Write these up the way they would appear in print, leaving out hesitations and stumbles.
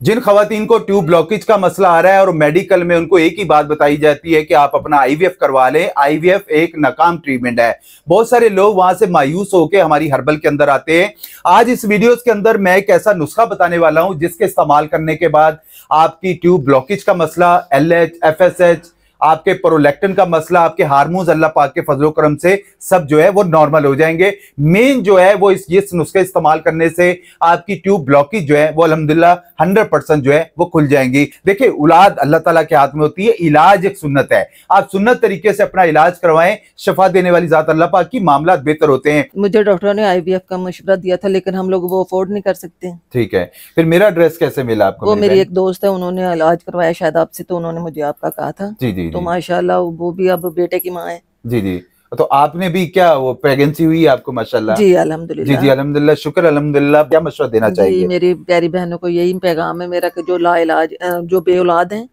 जिन खवातीन को tube blockage का मसला आ रहा है और मेडिकल में उनको एक ही बात बताई जाती है कि आप अपना आईवीएफ करवा लें, आईवीएफ एक नाकाम ट्रीटमेंट है। बहुत सारे लोग वहां से मायूस होकर हमारी हर्बल के अंदर आते हैं। आज इस वीडियोस के अंदर मैं एक ऐसा नुस्खा बताने वाला हूं जिसके इस्तेमाल करने के बाद आपकी ट्यूब ब्लॉकेज का मसला, एलएच, एफएसएच, आपके प्रोलैक्टिन का मसला, आपके हार्मोन्स अल्लाह पाक के फजलो करम से सब जो है वो नॉर्मल हो जाएंगे। मेन जो है वो इस नुस्खे इस्तेमाल करने से आपकी ट्यूब ब्लॉकेज जो है वो अल्हम्दुलिल्लाह 100% जो है वो खुल जाएंगी। देखिए, औलाद अल्लाह ताला के हाथ में होती है, इलाज एक सुन्नत है। आप सुन्नत तरीके से अपना इलाज करवाएं, शफा देने वाली जात अल्लाह पाक की, मामला बेहतर होते हैं। मुझे डॉक्टरों ने आईवीएफ का मशवरा दिया था, लेकिन हम लोग वो अफोर्ड नहीं कर सकते। ठीक है, फिर मेरा एड्रेस कैसे मिला आपको? वो मेरी एक दोस्त है, उन्होंने इलाज करवाया शायद आपसे, तो उन्होंने मुझे आपका कहा था। जी जी तो माशाल्लाह वो भी अब बेटे की माँ है। जी जी। तो आपने भी क्या वो प्रेगनेंसी हुई आपको? माशाल्लाह। जी अल्हम्दुलिल्लाह। जी जी अल्हम्दुलिल्लाह, शुक्र अल्हम्दुलिल्लाह। क्या मशवरा देना चाहिए? मेरी प्यारी बहनों को यही पैगाम है मेरा कि जो ला इलाज जो बे औलाद हैं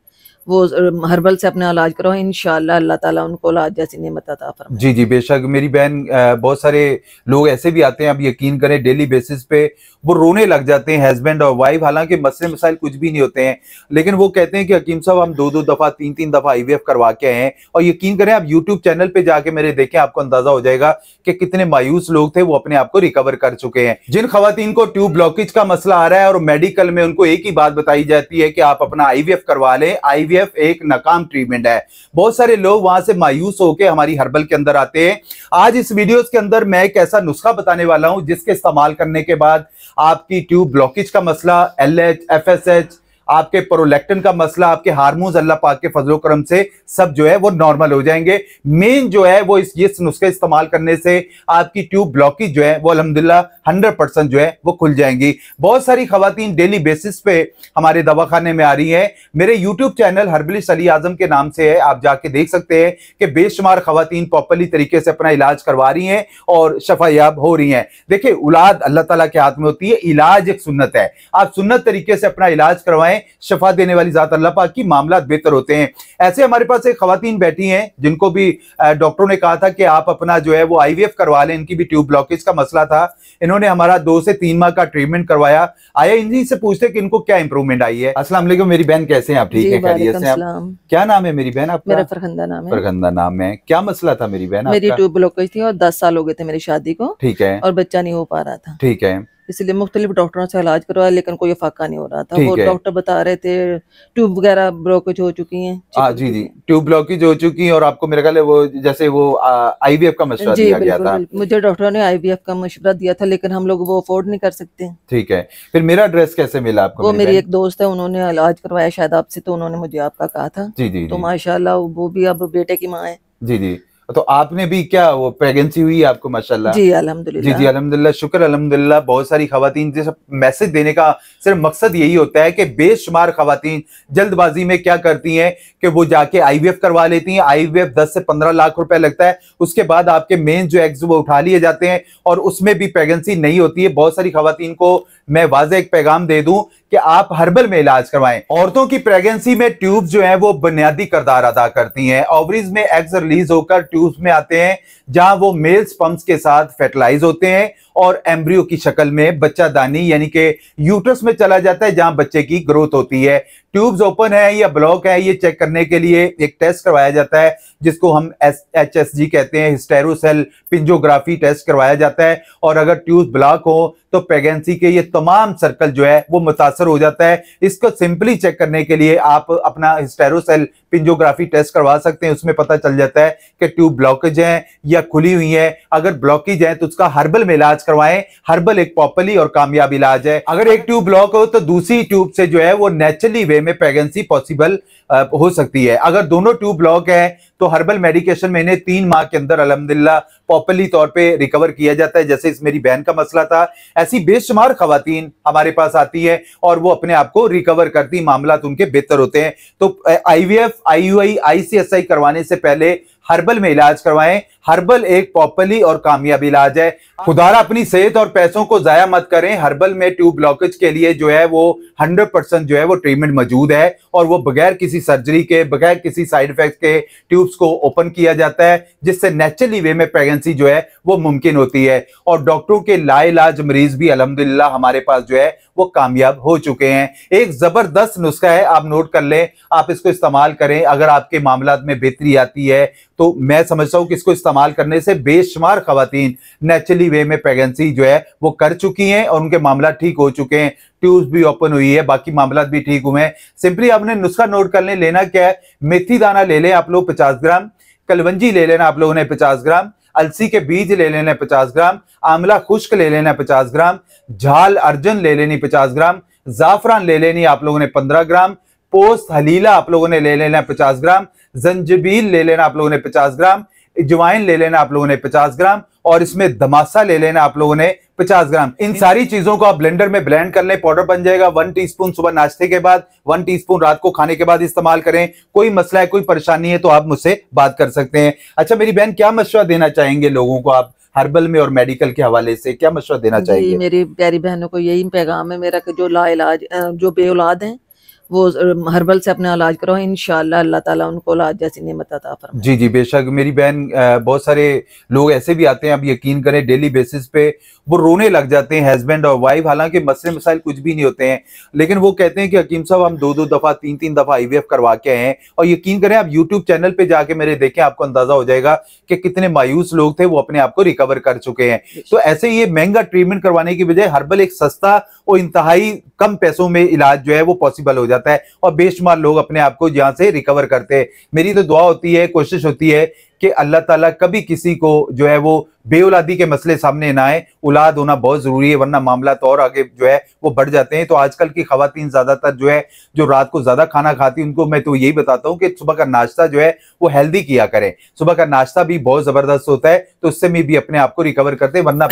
वो हर्बल से अपना इलाज करो, इंशाअल्लाह अल्लाह ताला उनको औलाद जैसी नेमत अता फरमाए। जी जी बेशक। मेरी बहन, बहुत सारे लोग ऐसे भी आते हैं, आप यकीन करें, डेली बेसिस पे वो रोने लग जाते हैं, हस्बैंड और वाइफ। हालांकि मसले मसाइल कुछ भी नहीं होते हैं, लेकिन वो कहते हैं कि हकीम साहब हम 2-2 दफा 3-3 दफा आईवीएफ करवा के आए हैं। और यकीन करें, आप यूट्यूब चैनल पे जाके मेरे देखें, आपको अंदाजा हो जाएगा कि कितने मायूस लोग थे, वो अपने आप को रिकवर कर चुके हैं। जिन खवातीन को ट्यूब ब्लॉकेज का मसला आ रहा है और मेडिकल में उनको एक ही बात बताई जाती है कि आप अपना आईवीएफ करवा लें, आईवीएफ एक नाकाम ट्रीटमेंट है। बहुत सारे लोग वहां से मायूस होकर हमारी हर्बल के अंदर आते हैं। आज इस वीडियोस के अंदर मैं एक ऐसा नुस्खा बताने वाला हूं जिसके इस्तेमाल करने के बाद आपकी ट्यूब ब्लॉकेज का मसला, एलएच, एफएसएच, आपके प्रोलैक्टिन का मसला, आपके हार्मोन्स अल्लाह पाक के फजलो करम से सब जो है वो नॉर्मल हो जाएंगे। मेन जो है वो इस नुस्खे इस्तेमाल करने से आपकी ट्यूब ब्लॉकेज जो है वो अल्हम्दुलिल्लाह 100% जो है वो खुल जाएंगी। बहुत सारी खवातीन डेली बेसिस पे हमारे दवाखाने में आ रही हैं। मेरे यूट्यूब चैनल हर्बलिस्ट अली आजम के नाम से है, आप जाके देख सकते हैं कि बेशुमार खवातीन प्रॉपरली तरीके से अपना इलाज करवा रही हैं और शफायाब हो रही हैं। देखिए, औलाद अल्लाह ताला के हाथ में होती है, इलाज एक सुन्नत है। आप सुन्नत तरीके से अपना इलाज करवाएं, शफा देने वाली जात अल्लाह पाक की, मामला बेहतर होते हैं। ऐसे हमारे पास एक खवातीन बैठी हैं जिनको भी डॉक्टरों ने कहा था कि आप अपना जो है वो आईवीएफ करवा लें। इनकी भी ट्यूब ब्लॉकेज का मसला था। इन्होंने हमारा 2 से 3 माह का ट्रीटमेंट करवाया। आया इन्हीं से पूछते कि इनको क्या इंप्रूवमेंट आई है। अस्सलाम वालेकुम मेरी बहन, कैसे हैं आप? ठीक है, खैरियत से आप? क्या नाम है मेरी बहन आपका? मेरा फरखंदा नाम है। फरखंदा नाम है। क्या मसला था मेरी बहन? मेरी ट्यूब ब्लॉकेज थी और 10 साल हो गए थे मेरी शादी को। ठीक है। और बच्चा नहीं हो पा रहा था। ठीक है। इसलिए मुख्तलिफ डॉक्टरों से इलाज करवाया, लेकिन कोई फाका नहीं हो रहा था। वो डॉक्टर बता रहे थे ट्यूब वगैरह ब्लॉकेज हो चुकी हैं। हाँ जी जी, ट्यूब ब्लॉकेज हो चुकी है। और आपको मेरे ख्याल है वो जैसे वो आईवीएफ का मशवरा दिया गया था। मुझे डॉक्टरों ने आईवीएफ का मशवरा दिया था, लेकिन हम लोग वो अफोर्ड नहीं कर सकते। ठीक है, फिर मेरा एड्रेस कैसे मिला आपको? वो मेरी एक दोस्त है, उन्होंने इलाज करवाया शायद आपसे, तो उन्होंने मुझे आपका कहा था। जी जी। तो माशाल्लाह वो भी अब बेटे की माँ है। जी जी। तो आपने भी क्या वो प्रेगनेंसी हुई आपको? माशाल्लाह। जी अल्हम्दुलिल्लाह। जी जी अल्हम्दुलिल्लाह, शुक्र अल्हम्दुलिल्लाह। बहुत सारी खवातीन, जैसे मैसेज देने का सिर्फ मकसद यही होता है कि बेशुमार खवातीन जल्दबाजी में क्या करती हैं कि वो जाके आईवीएफ करवा लेती हैं। आईवीएफ 10 से 15 लाख रुपए लगता है। उसके बाद आपके मेन जो एग्स वो उठा लिए जाते हैं और उसमें भी प्रेगनेंसी नहीं होती है। बहुत सारी खवातीन को मैं वाज़ेह एक पैगाम दे दूं कि आप हर्बल में इलाज करवाएं। औरतों की प्रेगनेंसी में ट्यूब जो है वो बुनियादी किरदार अदा करती हैं। ओवरीज में एग्स रिलीज होकर ट्यूब्स में आते हैं, जहां वो मेल स्पर्म्स के साथ फर्टिलाइज होते हैं और एम्ब्रियो की शक्ल में बच्चादानी यानी कि यूट्रस में चला जाता है, जहां बच्चे की ग्रोथ होती है। ट्यूब्स ओपन है या ब्लॉक है, ये चेक करने के लिए एक टेस्ट करवाया जाता है जिसको हम HSG कहते हैं, हिस्टेरोसेल पिंजोग्राफी टेस्ट करवाया जाता है। और अगर ट्यूब्स ब्लॉक हो तो प्रेगनेंसी के ये तमाम सर्कल जो है वो मुतासर हो जाता है। इसको सिंपली चेक करने के लिए आप अपना हिस्टेरोसेल पिंजोग्राफी टेस्ट करवा सकते हैं। उसमें पता चल जाता है कि ट्यूब ब्लॉकेज है या खुली हुई है। अगर ब्लॉकेज है तो उसका हर्बल में इलाज करवाएं। हर्बल एक प्रॉपर्ली और कामयाब इलाज है। अगर एक ट्यूब ब्लॉक हो तो दूसरी ट्यूब से जो है वो नेचुरली वे में प्रेगनेंसी पॉसिबल हो सकती है। अगर दोनों ट्यूब ब्लॉक है तो हर्बल मेडिकेशन में इन्हें 3 माह के अंदर अल्हम्दुलिल्लाह प्रॉपर्ली तौर पे रिकवर किया जाता है, जैसे इस मेरी बहन का मसला था। ऐसी बेशुमार खवातीन हमारे पास आती है और वो अपने आप को रिकवर करती, मामला उनके बेहतर होते हैं। तो आईवीएफ, आईयूआई, आईसीएसआई करवाने से पहले हर्बल में इलाज करवाएं। हर्बल एक प्रॉपर्ली और कामयाब इलाज है। खुदारा अपनी सेहत और पैसों को जाया मत करें। हर्बल में ट्यूब ब्लॉकेज के लिए जो है वो 100% जो है वो ट्रीटमेंट मौजूद है और वो बगैर किसी सर्जरी के, बगैर किसी साइड इफेक्ट के ट्यूब्स को ओपन किया जाता है, जिससे नेचुरली वे में प्रेगनेंसी जो है वो मुमकिन होती है। और डॉक्टरों के लाइलाज मरीज भी अल्हम्दुलिल्लाह हमारे पास जो है वो कामयाब हो चुके हैं। एक जबरदस्त नुस्खा है, आप नोट कर लें, आप इसको इस्तेमाल करें। अगर आपके मामलात में बेहतरी आती है तो मैं समझता हूं कि इसको इस्तेमाल करने से बेशुमार खवातीन नेचुरली वे में प्रेगनेंसी जो है वो कर चुकी हैं और उनके मामला ठीक हो चुके हैं, ट्यूब्स भी ओपन हुई है, बाकी मामला भी ठीक हुए हैं। सिंपली आपने नुस्खा नोट कर लें। लेना क्या है, मेथी दाना ले लें आप लोग 50 ग्राम, कलवंजी ले लेना आप लोगों ने 50 ग्राम, अलसी के बीज ले लेना 50 ग्राम, आंवला खुश्क ले लेना 50 ग्राम, झाल अर्जन ले लेनी 50 ग्राम, जाफरान ले लेनी आप लोगों ने 15 ग्राम, पोस्त हलीला आप लोगों ने ले लेना 50 ग्राम, जंजबील ले लेना आप लोगों ने 50 ग्राम, अजवाइन ले लेना आप लोगों ने 50 ग्राम और इसमें दमासा ले लेना आप लोगों ने 50 ग्राम। इन सारी चीजों को आप ब्लेंडर में ब्लेंड कर लें, पाउडर बन जाएगा। 1 टीस्पून सुबह नाश्ते के बाद, 1 टीस्पून रात को खाने के बाद इस्तेमाल करें। कोई मसला है, कोई परेशानी है तो आप मुझसे बात कर सकते हैं। अच्छा मेरी बहन, क्या मशवरा देना चाहेंगे लोगों को आप हर्बल में और मेडिकल के हवाले से, क्या मशवरा देना चाहेंगे? मेरी प्यारी बहनों को यही पैगाम है मेरा कि जो लाइलाज जो बे औलाद हैं वो हर्बल से अपना इलाज करो, इंशाअल्लाह अल्लाह ताला उनको औलाद जैसी नेमत अता फरमाए। जी जी बेशक मेरी बहन, बहुत सारे लोग ऐसे भी आते हैं, आप यकीन करें डेली बेसिस पे वो रोने लग जाते हैं, हस्बैंड और वाइफ, हालांकि मसले मसाइल कुछ भी नहीं होते हैं, लेकिन वो कहते हैं कि हकीम साहब हम 2-2 दफा 3-3 दफा आईवीएफ करवा के आए हैं। और यकीन करें आप यूट्यूब चैनल पे जाके मेरे देखें, आपको अंदाजा हो जाएगा कि कितने मायूस लोग थे, वो अपने आप को रिकवर कर चुके हैं। तो ऐसे ये महंगा ट्रीटमेंट करवाने की बजाय हर्बल एक सस्ता और इंतहाई कम पैसों में इलाज जो है वो पॉसिबल हो जाता है और बेशुमार लोग अपने आप को यहाँ से रिकवर करते हैं। मेरी तो दुआ होती है, कोशिश होती है कि अल्लाह ताला कभी किसी को जो है वो बेऔलादी के मसले सामने ना आए। औलाद होना बहुत जरूरी है, वरना मामला तो और आगे जो है वो बढ़ जाते हैं। तो आजकल की खवातीन ज्यादातर जो है जो रात को ज्यादा खाना खाती, उनको मैं तो यही बताता हूँ कि सुबह का नाश्ता जो है वो हेल्दी किया करें। सुबह का नाश्ता भी बहुत जबरदस्त होता है, तो उससे में भी अपने आप को रिकवर करते हैं। वरना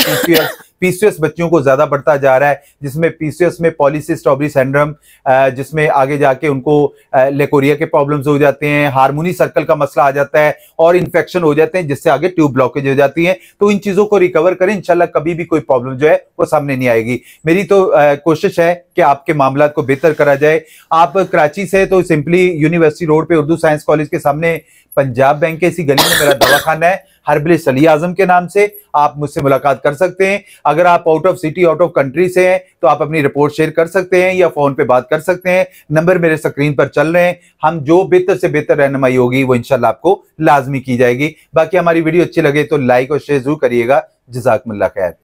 पीसीओएस बच्चों को ज्यादा बढ़ता जा रहा है, जिसमें पीसीओएस में पॉलीसिस्टिक ओवरी सिंड्रोम, जिसमें आगे जाके उनको लेकोरिया के प्रॉब्लम्स हो जाते हैं, हार्मोनी सर्कल का मसला आ जाता है और इन्फेक्शन हो जाते हैं, जिससे आगे ट्यूब ब्लॉकेज हो जाती है। तो इन चीजों को रिकवर करें, इंशाल्लाह कभी भी कोई प्रॉब्लम जो है वो सामने नहीं आएगी। मेरी तो कोशिश है कि आपके मामला को बेहतर करा जाए। आप कराची से तो सिंपली यूनिवर्सिटी रोड पे उर्दू साइंस कॉलेज के सामने पंजाब बैंक के इसी गली में मेरा दवाखाना है, हर्बलिस्ट अली आजम के नाम से। आप मुझसे मुलाकात कर सकते हैं। अगर आप out of city, out of country से हैं तो आप अपनी रिपोर्ट शेयर कर सकते हैं या फोन पे बात कर सकते हैं। नंबर मेरे स्क्रीन पर चल रहे हैं। हम जो बेहतर से बेहतर रहनुमाई होगी वो इंशाल्लाह आपको लाजमी की जाएगी। बाकी हमारी वीडियो अच्छी लगे तो लाइक और शेयर जरूर करिएगा। जज़ाकुमुल्लाह खैर।